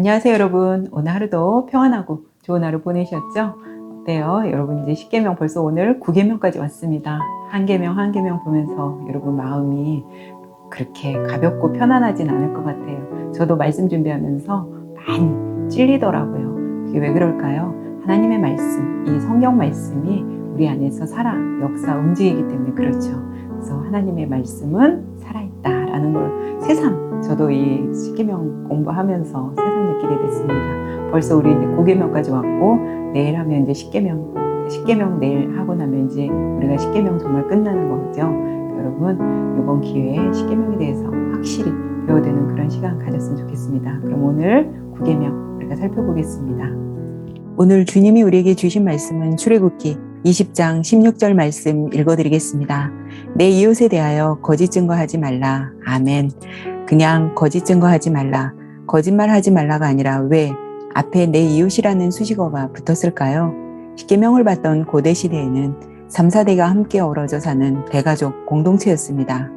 안녕하세요 여러분. 오늘 하루도 평안하고 좋은 하루 보내셨죠? 어때요? 여러분 이제 10계명 벌써 오늘 9계명까지 왔습니다. 한 계명 한 계명 보면서 여러분 마음이 그렇게 가볍고 편안하진 않을 것 같아요. 저도 말씀 준비하면서 많이 찔리더라고요. 그게 왜 그럴까요? 하나님의 말씀, 이 성경 말씀이 우리 안에서 살아, 역사, 움직이기 때문에 그렇죠. 그래서 하나님의 말씀은 살아있다라는 걸 새삼 저도 이 10계명 공부하면서 새삼 느끼게 됐습니다. 벌써 우리 이제 9계명까지 왔고 내일 하면 이제 10계명 내일 하고 나면 이제 우리가 10계명 정말 끝나는 거죠. 여러분 이번 기회에 10계명에 대해서 확실히 배워되는 그런 시간 가졌으면 좋겠습니다. 그럼 오늘 9계명 우리가 살펴보겠습니다. 오늘 주님이 우리에게 주신 말씀은 출애굽기 20장 16절 말씀 읽어드리겠습니다. 내 이웃에 대하여 거짓 증거하지 말라. 아멘. 그냥 거짓 증거하지 말라. 거짓말하지 말라가 아니라 왜 앞에 내 이웃이라는 수식어가 붙었을까요? 10계명을 받던 고대 시대에는 3, 4대가 함께 어우러져 사는 대가족 공동체였습니다.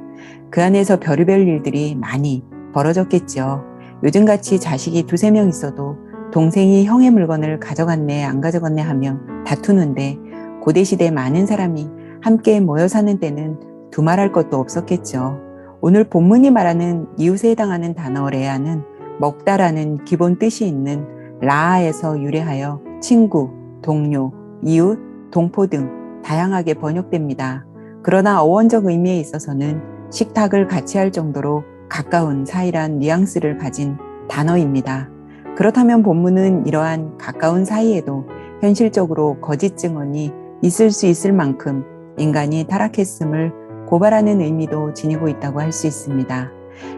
그 안에서 별의별 일들이 많이 벌어졌겠죠. 요즘같이 자식이 2, 3명 있어도 동생이 형의 물건을 가져갔네 안 가져갔네 하며 다투는데 고대시대 많은 사람이 함께 모여 사는 때는 두말할 것도 없었겠죠. 오늘 본문이 말하는 이웃에 해당하는 단어 레아는 먹다라는 기본 뜻이 있는 라아에서 유래하여 친구, 동료, 이웃, 동포 등 다양하게 번역됩니다. 그러나 어원적 의미에 있어서는 식탁을 같이 할 정도로 가까운 사이란 뉘앙스를 가진 단어입니다. 그렇다면 본문은 이러한 가까운 사이에도 현실적으로 거짓 증언이 있을 수 있을 만큼 인간이 타락했음을 고발하는 의미도 지니고 있다고 할 수 있습니다.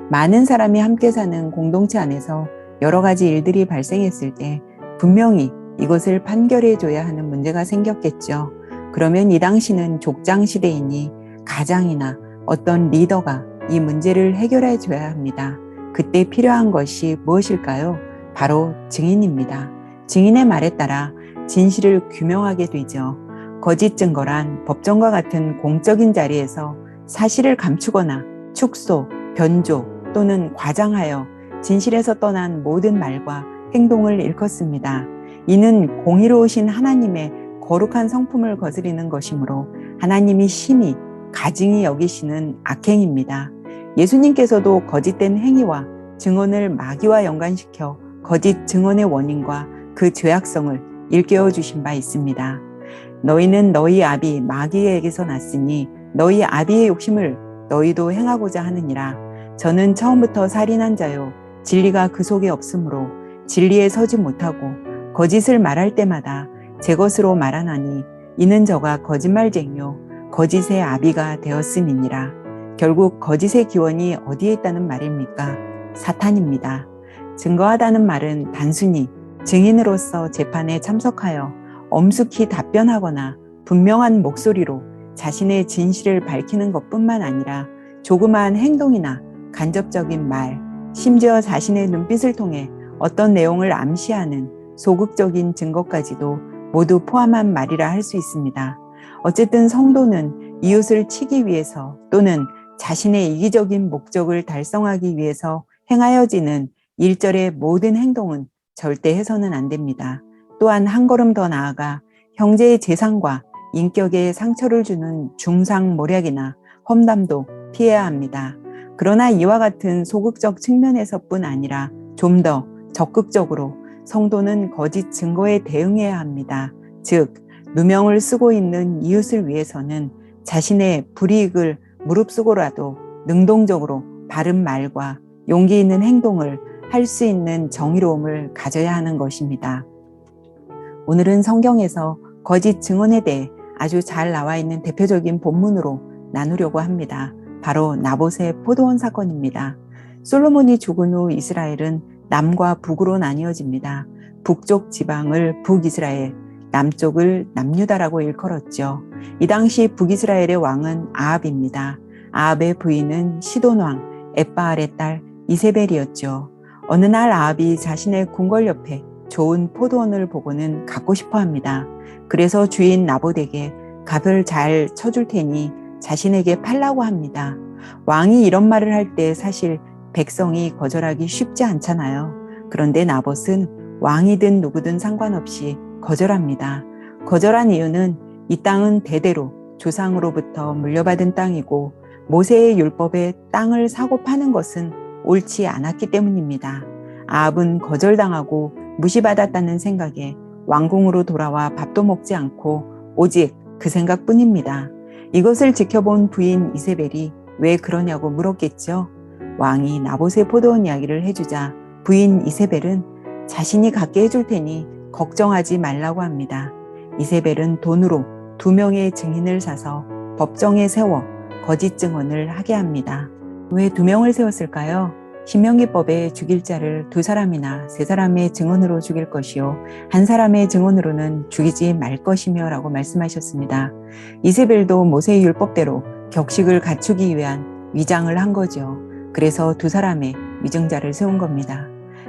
많은 사람이 함께 사는 공동체 안에서 여러 가지 일들이 발생했을 때 분명히 이것을 판결해줘야 하는 문제가 생겼겠죠. 그러면 이 당시는 족장 시대이니 가장이나 어떤 리더가 이 문제를 해결해줘야 합니다. 그때 필요한 것이 무엇일까요? 바로 증인입니다. 증인의 말에 따라 진실을 규명하게 되죠. 거짓 증거란 법정과 같은 공적인 자리에서 사실을 감추거나 축소, 변조 또는 과장하여 진실에서 떠난 모든 말과 행동을 일컫습니다. 이는 공의로우신 하나님의 거룩한 성품을 거스리는 것이므로 하나님이 심히 가증히 여기시는 악행입니다. 예수님께서도 거짓된 행위와 증언을 마귀와 연관시켜 거짓 증언의 원인과 그 죄악성을 일깨워 주신 바 있습니다. 너희는 너희 아비 마귀에게서 났으니 너희 아비의 욕심을 너희도 행하고자 하느니라. 저는 처음부터 살인한 자요 진리가 그 속에 없으므로 진리에 서지 못하고 거짓을 말할 때마다 제 것으로 말하나니 이는 저가 거짓말쟁이요 거짓의 아비가 되었음이니라. 결국 거짓의 기원이 어디에 있다는 말입니까? 사탄입니다. 증거하다는 말은 단순히 증인으로서 재판에 참석하여 엄숙히 답변하거나 분명한 목소리로 자신의 진실을 밝히는 것뿐만 아니라 조그마한 행동이나 간접적인 말, 심지어 자신의 눈빛을 통해 어떤 내용을 암시하는 소극적인 증거까지도 모두 포함한 말이라 할 수 있습니다. 어쨌든 성도는 이웃을 치기 위해서 또는 자신의 이기적인 목적을 달성하기 위해서 행하여지는 일절의 모든 행동은 절대 해서는 안 됩니다. 또한 한 걸음 더 나아가 형제의 재산과 인격에 상처를 주는 중상모략이나 험담도 피해야 합니다. 그러나 이와 같은 소극적 측면에서뿐 아니라 좀 더 적극적으로 성도는 거짓 증거에 대응해야 합니다. 즉, 누명을 쓰고 있는 이웃을 위해서는 자신의 불이익을 무릅쓰고라도 능동적으로 바른 말과 용기 있는 행동을 할 수 있는 정의로움을 가져야 하는 것입니다. 오늘은 성경에서 거짓 증언에 대해 아주 잘 나와 있는 대표적인 본문으로 나누려고 합니다. 바로 나봇의 포도원 사건입니다. 솔로몬이 죽은 후 이스라엘은 남과 북으로 나뉘어집니다. 북쪽 지방을 북이스라엘, 남쪽을 남유다라고 일컬었죠. 이 당시 북이스라엘의 왕은 아합입니다. 아합의 부인은 시돈 왕 엣바알의 딸 이세벨이었죠. 어느 날 아합이 자신의 궁궐 옆에 좋은 포도원을 보고는 갖고 싶어 합니다. 그래서 주인 나봇에게 값을 잘 쳐줄 테니 자신에게 팔라고 합니다. 왕이 이런 말을 할 때 사실 백성이 거절하기 쉽지 않잖아요. 그런데 나봇은 왕이든 누구든 상관없이 거절합니다. 거절한 이유는 이 땅은 대대로 조상으로부터 물려받은 땅이고 모세의 율법에 땅을 사고 파는 것은 옳지 않았기 때문입니다. 아합은 거절당하고 무시받았다는 생각에 왕궁으로 돌아와 밥도 먹지 않고 오직 그 생각뿐입니다. 이것을 지켜본 부인 이세벨이 왜 그러냐고 물었겠죠. 왕이 나봇의 포도원 이야기를 해주자 부인 이세벨은 자신이 갖게 해줄 테니 걱정하지 말라고 합니다. 이세벨은 돈으로 2명의 증인을 사서 법정에 세워 거짓 증언을 하게 합니다. 왜 2명을 세웠을까요? 신명기법에 죽일 자를 2사람이나 3사람의 증언으로 죽일 것이요 1사람의 증언으로는 죽이지 말 것이며 라고 말씀하셨습니다. 이세벨도 모세의 율법대로 격식을 갖추기 위한 위장을 한 거죠. 그래서 2사람의 위증자를 세운 겁니다.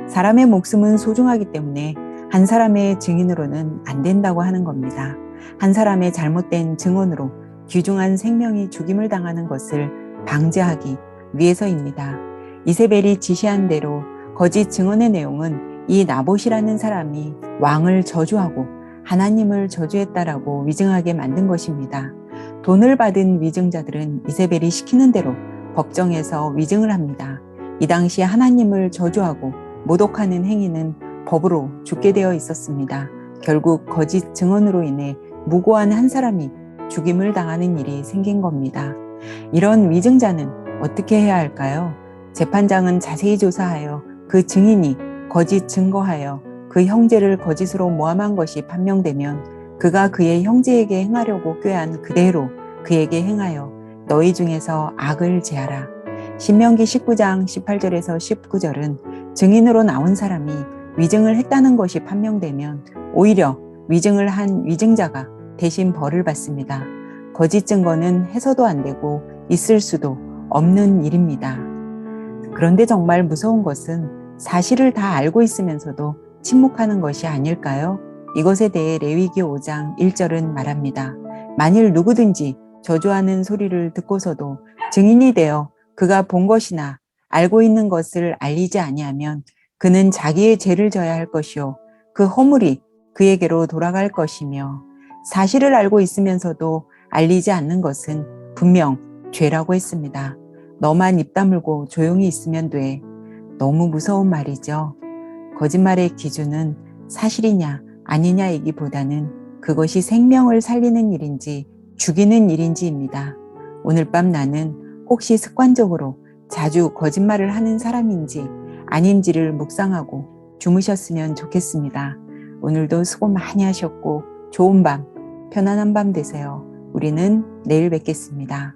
사람의 목숨은 소중하기 때문에 1사람의 증인으로는 안 된다고 하는 겁니다. 1사람의 잘못된 증언으로 귀중한 생명이 죽임을 당하는 것을 방지하기 위해서입니다. 이세벨이 지시한 대로 거짓 증언의 내용은 이 나봇이라는 사람이 왕을 저주하고 하나님을 저주했다라고 위증하게 만든 것입니다. 돈을 받은 위증자들은 이세벨이 시키는 대로 법정에서 위증을 합니다. 이 당시 하나님을 저주하고 모독하는 행위는 법으로 죽게 되어 있었습니다. 결국 거짓 증언으로 인해 무고한 1사람이 죽임을 당하는 일이 생긴 겁니다. 이런 위증자는 어떻게 해야 할까요? 재판장은 자세히 조사하여 그 증인이 거짓 증거하여 그 형제를 거짓으로 모함한 것이 판명되면 그가 그의 형제에게 행하려고 꾀한 그대로 그에게 행하여 너희 중에서 악을 제하라. 신명기 19장 18절에서 19절은 증인으로 나온 사람이 위증을 했다는 것이 판명되면 오히려 위증을 한 위증자가 대신 벌을 받습니다. 거짓 증거는 해서도 안 되고 있을 수도 없는 일입니다. 그런데 정말 무서운 것은 사실을 다 알고 있으면서도 침묵하는 것이 아닐까요? 이것에 대해 레위기 5장 1절은 말합니다. 만일 누구든지 저주하는 소리를 듣고서도 증인이 되어 그가 본 것이나 알고 있는 것을 알리지 아니하면 그는 자기의 죄를 져야 할 것이요 그 허물이 그에게로 돌아갈 것이며 사실을 알고 있으면서도 알리지 않는 것은 분명 죄라고 했습니다. 너만 입 다물고 조용히 있으면 돼. 너무 무서운 말이죠. 거짓말의 기준은 사실이냐 아니냐이기보다는 그것이 생명을 살리는 일인지 죽이는 일인지입니다. 오늘 밤 나는 혹시 습관적으로 자주 거짓말을 하는 사람인지 아닌지를 묵상하고 주무셨으면 좋겠습니다. 오늘도 수고 많이 하셨고 좋은 밤, 편안한 밤 되세요. 우리는 내일 뵙겠습니다.